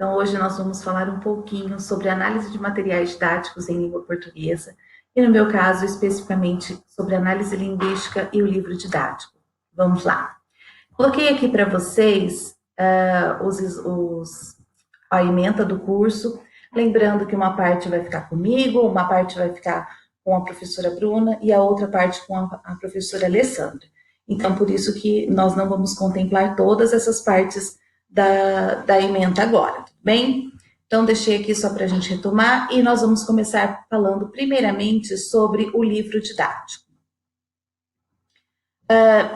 Então, hoje nós vamos falar um pouquinho sobre análise de materiais didáticos em língua portuguesa, e no meu caso, especificamente, sobre análise linguística e o livro didático. Vamos lá. Coloquei aqui para vocês a ementa do curso, lembrando que uma parte vai ficar comigo, uma parte vai ficar com a professora Bruna e a outra parte com a professora Alessandra. Então, por isso que nós não vamos contemplar todas essas partes da ementa agora, tudo bem? Então, deixei aqui só para a gente retomar e nós vamos começar falando primeiramente sobre o livro didático.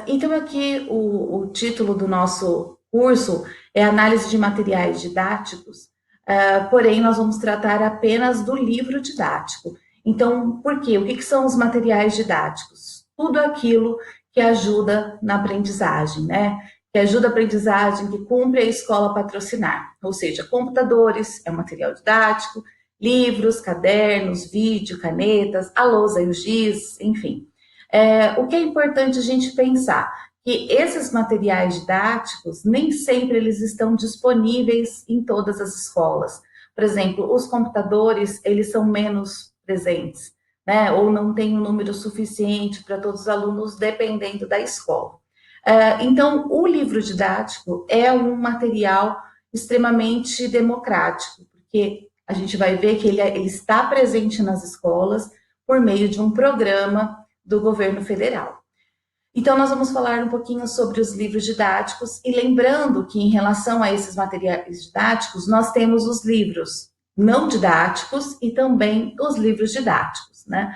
Então, aqui o título do nosso curso é Análise de Materiais Didáticos, porém, nós vamos tratar apenas do livro didático. Então, por quê? O que são os materiais didáticos? Tudo aquilo que ajuda na aprendizagem, né? Que ajuda a aprendizagem, que cumpre a escola patrocinar. Ou seja, computadores é um material didático, livros, cadernos, vídeo, canetas, a lousa e o giz, enfim. O que é importante a gente pensar? Que esses materiais didáticos, nem sempre eles estão disponíveis em todas as escolas. Por exemplo, os computadores, eles são menos presentes, né? Ou não tem um número suficiente para todos os alunos, dependendo da escola. Então, o livro didático é um material extremamente democrático, porque a gente vai ver que ele está presente nas escolas por meio de um programa do governo federal. Então, nós vamos falar um pouquinho sobre os livros didáticos e lembrando que, em relação a esses materiais didáticos, nós temos os livros não didáticos e também os livros didáticos, né?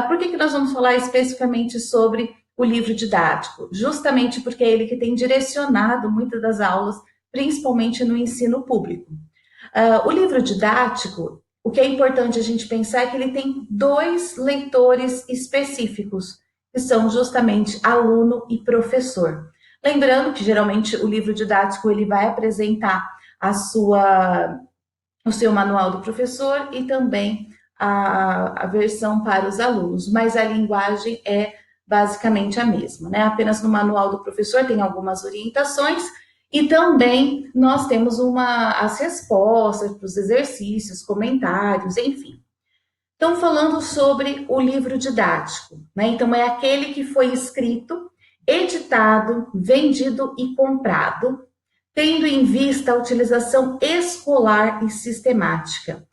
Por que nós vamos falar especificamente sobre o livro didático? Justamente porque é ele que tem direcionado muitas das aulas, principalmente no ensino público. O livro didático, o que é importante a gente pensar é que ele tem dois leitores específicos, que são justamente aluno e professor. Lembrando que geralmente o livro didático ele vai apresentar o seu manual do professor e também a versão para os alunos, mas a linguagem é basicamente a mesma, né? Apenas no manual do professor tem algumas orientações e também nós temos as respostas para os exercícios, comentários, enfim. Então, falando sobre o livro didático, né? Então, é aquele que foi escrito, editado, vendido e comprado, tendo em vista a utilização escolar e sistemática.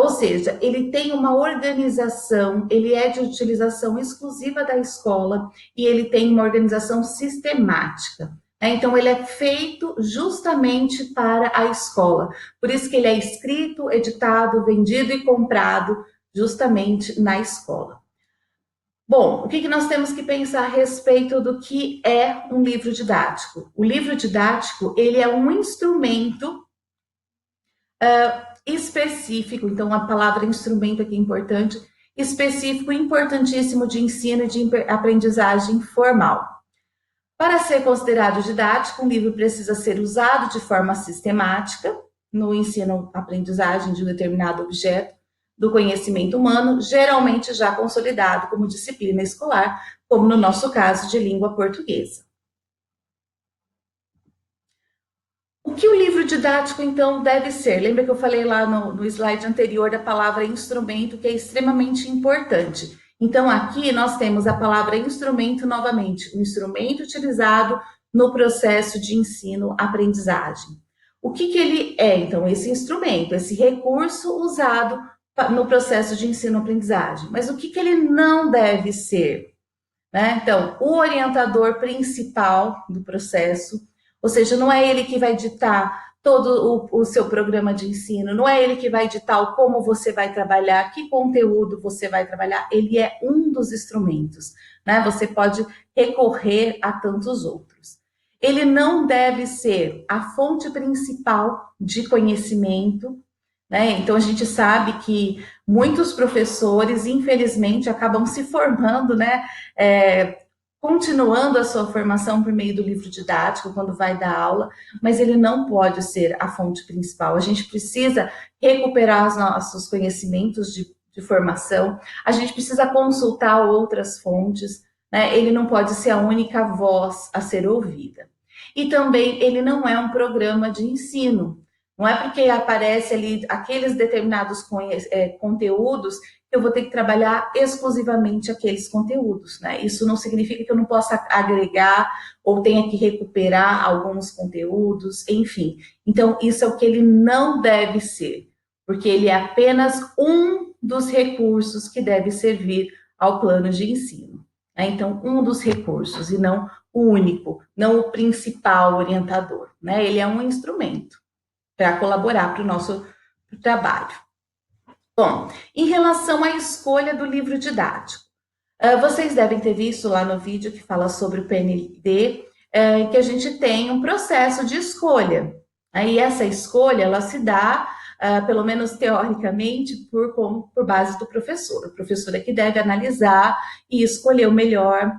Ou seja, ele tem uma organização, ele é de utilização exclusiva da escola e ele tem uma organização sistemática. Então, ele é feito justamente para a escola. Por isso que ele é escrito, editado, vendido e comprado justamente na escola. Bom, o que nós temos que pensar a respeito do que é um livro didático? O livro didático, ele é um instrumento específico, então a palavra instrumento aqui é importante, específico, importantíssimo de ensino e de aprendizagem formal. Para ser considerado didático, um livro precisa ser usado de forma sistemática no ensino-aprendizagem de um determinado objeto do conhecimento humano, geralmente já consolidado como disciplina escolar, como no nosso caso de língua portuguesa. O que o livro didático, então, deve ser? Lembra que eu falei lá no slide anterior da palavra instrumento, que é extremamente importante. Então, aqui nós temos a palavra instrumento novamente, um instrumento utilizado no processo de ensino-aprendizagem. O que ele é, então, esse instrumento, esse recurso usado no processo de ensino-aprendizagem? Mas o que ele não deve ser? Né? Então, o orientador principal do processo, ou seja, não é ele que vai ditar todo o seu programa de ensino, não é ele que vai ditar como você vai trabalhar, que conteúdo você vai trabalhar, ele é um dos instrumentos, né? Você pode recorrer a tantos outros. Ele não deve ser a fonte principal de conhecimento, né? Então, a gente sabe que muitos professores, infelizmente, acabam se formando, né? Continuando a sua formação por meio do livro didático, quando vai dar aula, mas ele não pode ser a fonte principal. A gente precisa recuperar os nossos conhecimentos de formação, a gente precisa consultar outras fontes, né? Ele não pode ser a única voz a ser ouvida. E também ele não é um programa de ensino, Não é porque aparece ali aqueles determinados conteúdos que eu vou ter que trabalhar exclusivamente aqueles conteúdos, né? Isso não significa que eu não possa agregar ou tenha que recuperar alguns conteúdos, enfim. Então, isso é o que ele não deve ser, porque ele é apenas um dos recursos que deve servir ao plano de ensino, né? Então, um dos recursos e não o único, não o principal orientador, né? Ele é um instrumento para colaborar para o nosso trabalho. Bom, em relação à escolha do livro didático, vocês devem ter visto lá no vídeo que fala sobre o PND, que a gente tem um processo de escolha. Aí essa escolha, ela se dá, pelo menos teoricamente, por base do professor. O professor é que deve analisar e escolher o melhor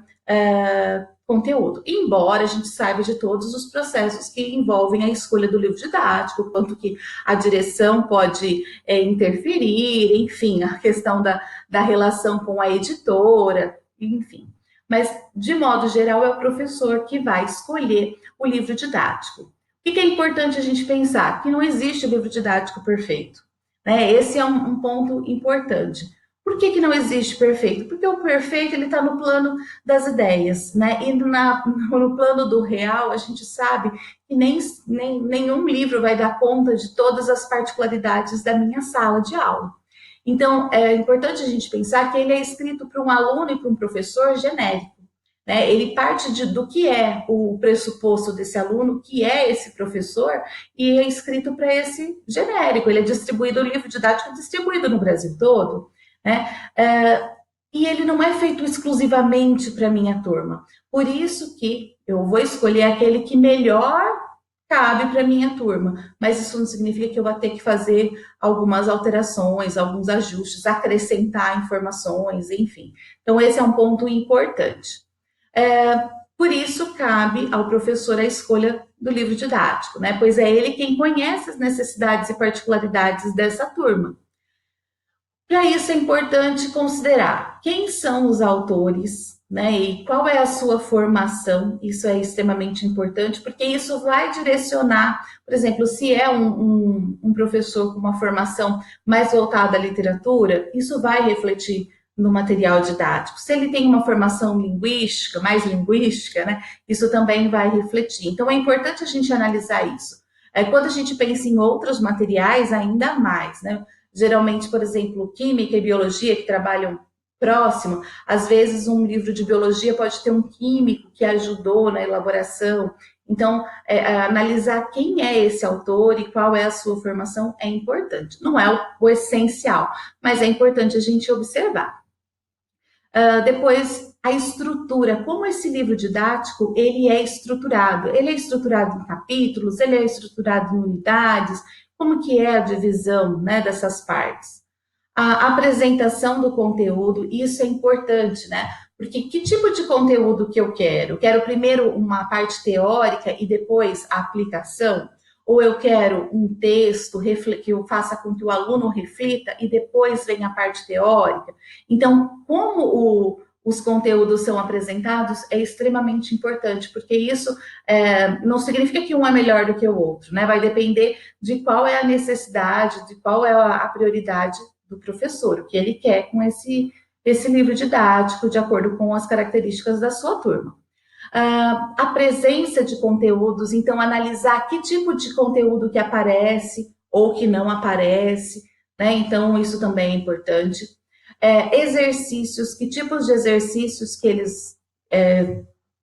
conteúdo. Embora a gente saiba de todos os processos que envolvem a escolha do livro didático, quanto que a direção pode interferir, enfim, a questão da relação com a editora, enfim. Mas, de modo geral, é o professor que vai escolher o livro didático. O que é importante a gente pensar? Que não existe livro didático perfeito, né? Esse é um ponto importante. Por que não existe perfeito? Porque o perfeito ele está no plano das ideias, né? E no plano do real, a gente sabe que nenhum livro vai dar conta de todas as particularidades da minha sala de aula. Então, é importante a gente pensar que ele é escrito para um aluno e para um professor genérico, né? Ele parte do que é o pressuposto desse aluno, que é esse professor, e é escrito para esse genérico. Ele é distribuído, o livro didático é distribuído no Brasil todo, né? E ele não é feito exclusivamente para a minha turma. Por isso que eu vou escolher aquele que melhor cabe para a minha turma. Mas isso não significa que eu vou ter que fazer algumas alterações, alguns ajustes, acrescentar informações, enfim. Então, esse é um ponto importante. Por isso, cabe ao professor a escolha do livro didático, né? Pois é ele quem conhece as necessidades e particularidades dessa turma. Para isso é importante considerar quem são os autores, né? E qual é a sua formação. Isso é extremamente importante, porque isso vai direcionar, por exemplo, se é um professor com uma formação mais voltada à literatura, isso vai refletir no material didático. Se ele tem uma formação linguística, mais linguística, né? Isso também vai refletir. Então é importante a gente analisar isso. Quando a gente pensa em outros materiais, ainda mais, né? Geralmente, por exemplo, química e biologia que trabalham próximo, às vezes um livro de biologia pode ter um químico que ajudou na elaboração. Então, analisar quem é esse autor e qual é a sua formação é importante. Não é o essencial, mas é importante a gente observar. Depois, a estrutura, como esse livro didático, ele é estruturado. Ele é estruturado em capítulos, ele é estruturado em unidades, como que é a divisão, né, dessas partes? A apresentação do conteúdo, isso é importante, né? Porque que tipo de conteúdo que eu quero? Quero primeiro uma parte teórica e depois a aplicação? Ou eu quero um texto que eu faça com que o aluno reflita e depois venha a parte teórica? Então, como os conteúdos são apresentados é extremamente importante, porque isso não significa que um é melhor do que o outro, né? Vai depender de qual é a necessidade, de qual é a prioridade do professor, o que ele quer com esse livro didático, de acordo com as características da sua turma. A presença de conteúdos, então analisar que tipo de conteúdo que aparece ou que não aparece, né? Então isso também é importante. Exercícios, que tipos de exercícios que eles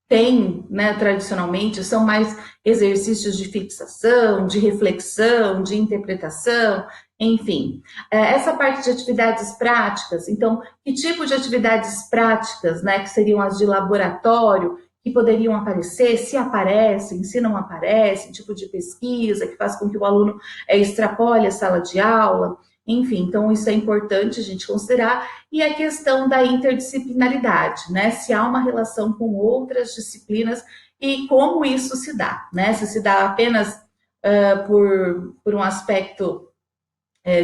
têm, né, tradicionalmente, são mais exercícios de fixação, de reflexão, de interpretação, enfim. Essa parte de atividades práticas, então, que tipo de atividades práticas, né, que seriam as de laboratório, que poderiam aparecer, se aparecem, se não aparecem, tipo de pesquisa que faz com que o aluno extrapole a sala de aula, enfim, então isso é importante a gente considerar. E a questão da interdisciplinaridade, né? Se há uma relação com outras disciplinas e como isso se dá, né? Se dá apenas por um aspecto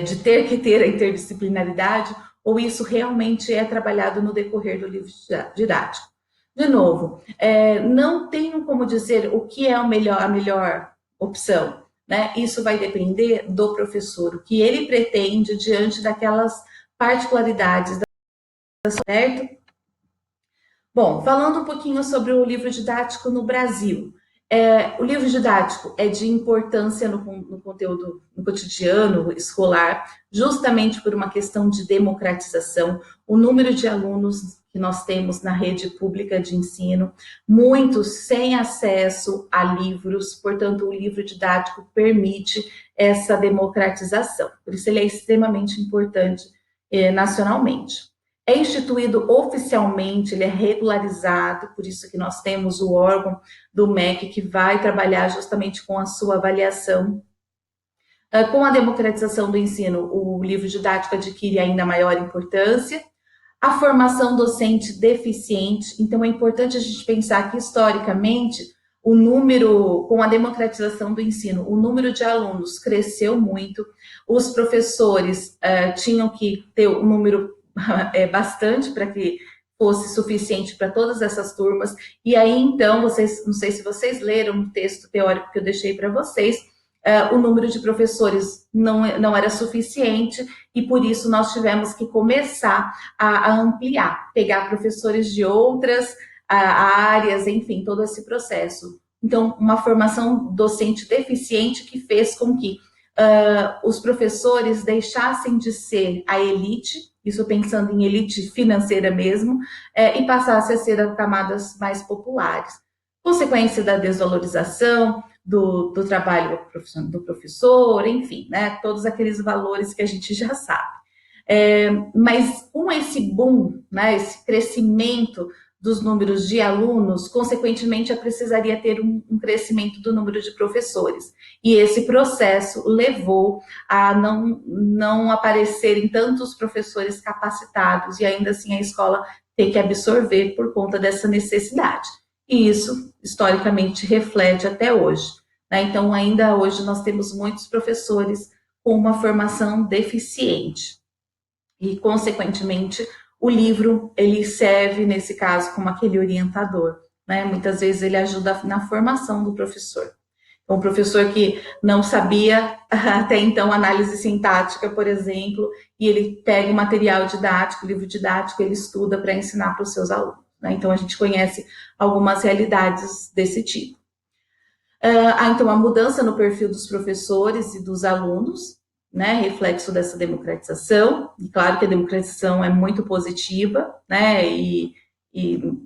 de ter que ter a interdisciplinaridade, ou isso realmente é trabalhado no decorrer do livro didático. De novo, não tenho como dizer o que é a melhor opção, né? Isso vai depender do professor, o que ele pretende diante daquelas particularidades, certo? Bom, falando um pouquinho sobre o livro didático no Brasil. O livro didático é de importância no conteúdo, no cotidiano escolar, justamente por uma questão de democratização. O número de alunos que nós temos na rede pública de ensino, muitos sem acesso a livros, portanto, o livro didático permite essa democratização. Por isso, ele é extremamente importante nacionalmente. É instituído oficialmente, ele é regularizado, por isso que nós temos o órgão do MEC que vai trabalhar justamente com a sua avaliação. Com a democratização do ensino, o livro didático adquire ainda maior importância. A formação docente deficiente, então é importante a gente pensar que, historicamente, o número, com a democratização do ensino, o número de alunos cresceu muito, os professores tinham que ter um número bastante para que fosse suficiente para todas essas turmas. E aí, então, vocês, não sei se vocês leram o texto teórico que eu deixei para vocês, o número de professores não era suficiente e por isso nós tivemos que começar a ampliar, pegar professores de outras áreas, enfim, todo esse processo. Então, uma formação docente deficiente que fez com que os professores deixassem de ser a elite, isso pensando em elite financeira mesmo, e passasse a ser as camadas mais populares. Consequência da desvalorização do trabalho do professor, enfim, né, todos aqueles valores que a gente já sabe. Mas com esse boom, né, esse crescimento dos números de alunos, consequentemente, precisaria ter um crescimento do número de professores. E esse processo levou a não aparecerem tantos professores capacitados e ainda assim a escola ter que absorver por conta dessa necessidade. E isso, historicamente, reflete até hoje, né? Então, ainda hoje, nós temos muitos professores com uma formação deficiente. E, consequentemente, o livro, ele serve, nesse caso, como aquele orientador, né? Muitas vezes ele ajuda na formação do professor. Então, o professor que não sabia até então análise sintática, por exemplo, e ele pega o material didático, o livro didático, ele estuda para ensinar para os seus alunos, né? Então, a gente conhece algumas realidades desse tipo. Então, a mudança no perfil dos professores e dos alunos, né, reflexo dessa democratização, e claro que a democratização é muito positiva, né, e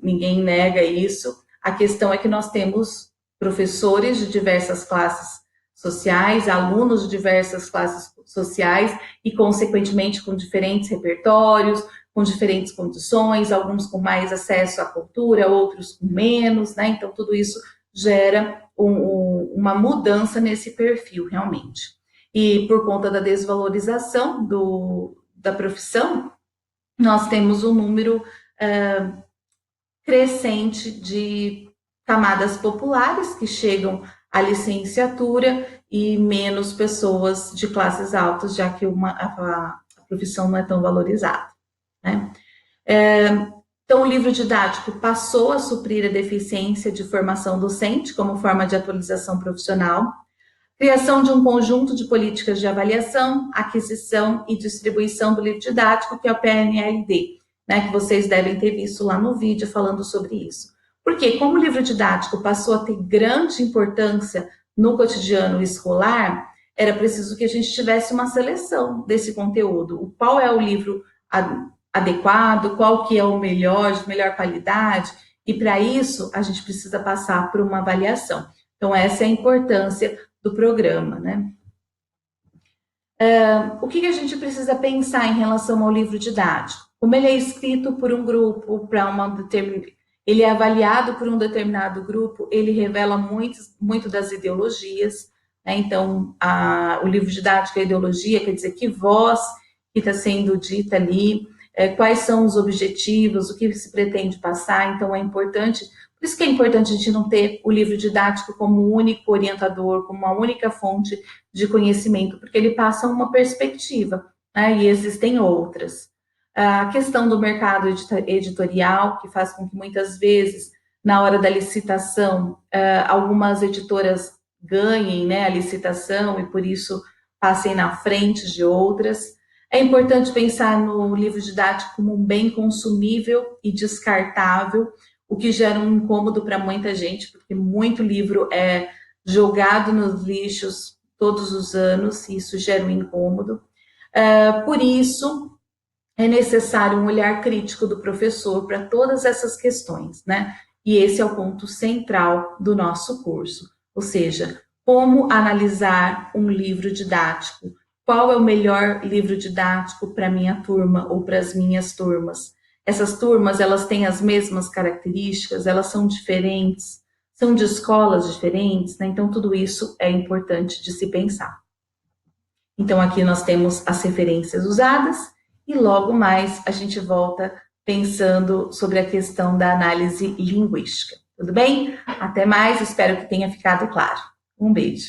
ninguém nega isso. A questão é que nós temos professores de diversas classes sociais, alunos de diversas classes sociais, e, consequentemente, com diferentes repertórios, com diferentes condições, alguns com mais acesso à cultura, outros com menos, né, então tudo isso gera uma mudança nesse perfil, realmente. E por conta da desvalorização da profissão, nós temos um número crescente de camadas populares que chegam à licenciatura e menos pessoas de classes altas, já que a profissão não é tão valorizada, né? Então, o livro didático passou a suprir a deficiência de formação docente como forma de atualização profissional, criação de um conjunto de políticas de avaliação, aquisição e distribuição do livro didático, que é o PNLD, né, que vocês devem ter visto lá no vídeo falando sobre isso. Porque, como o livro didático passou a ter grande importância no cotidiano escolar, era preciso que a gente tivesse uma seleção desse conteúdo. Qual é o livro adequado, qual que é o melhor, de melhor qualidade, e para isso a gente precisa passar por uma avaliação. Então, essa é a importância do programa, né? O que a gente precisa pensar em relação ao livro didático? Como ele é escrito por um grupo, ele é avaliado por um determinado grupo, ele revela muito das ideologias, né? Então, o livro didático é ideologia, quer dizer, que voz que está sendo dita ali, quais são os objetivos, o que se pretende passar, então é importante, por isso que é importante a gente não ter o livro didático como único orientador, como uma única fonte de conhecimento, porque ele passa uma perspectiva, né, e existem outras. A questão do mercado editorial, que faz com que muitas vezes, na hora da licitação, algumas editoras ganhem, né, a licitação e por isso passem na frente de outras. É importante pensar no livro didático como um bem consumível e descartável, o que gera um incômodo para muita gente, porque muito livro é jogado nos lixos todos os anos e isso gera um incômodo. Por isso, é necessário um olhar crítico do professor para todas essas questões, né? E esse é o ponto central do nosso curso, ou seja, como analisar um livro didático, qual é o melhor livro didático para a minha turma ou para as minhas turmas. Essas turmas, elas têm as mesmas características, elas são diferentes, são de escolas diferentes, né? Então tudo isso é importante de se pensar. Então, aqui nós temos as referências usadas e logo mais a gente volta pensando sobre a questão da análise linguística. Tudo bem? Até mais, espero que tenha ficado claro. Um beijo.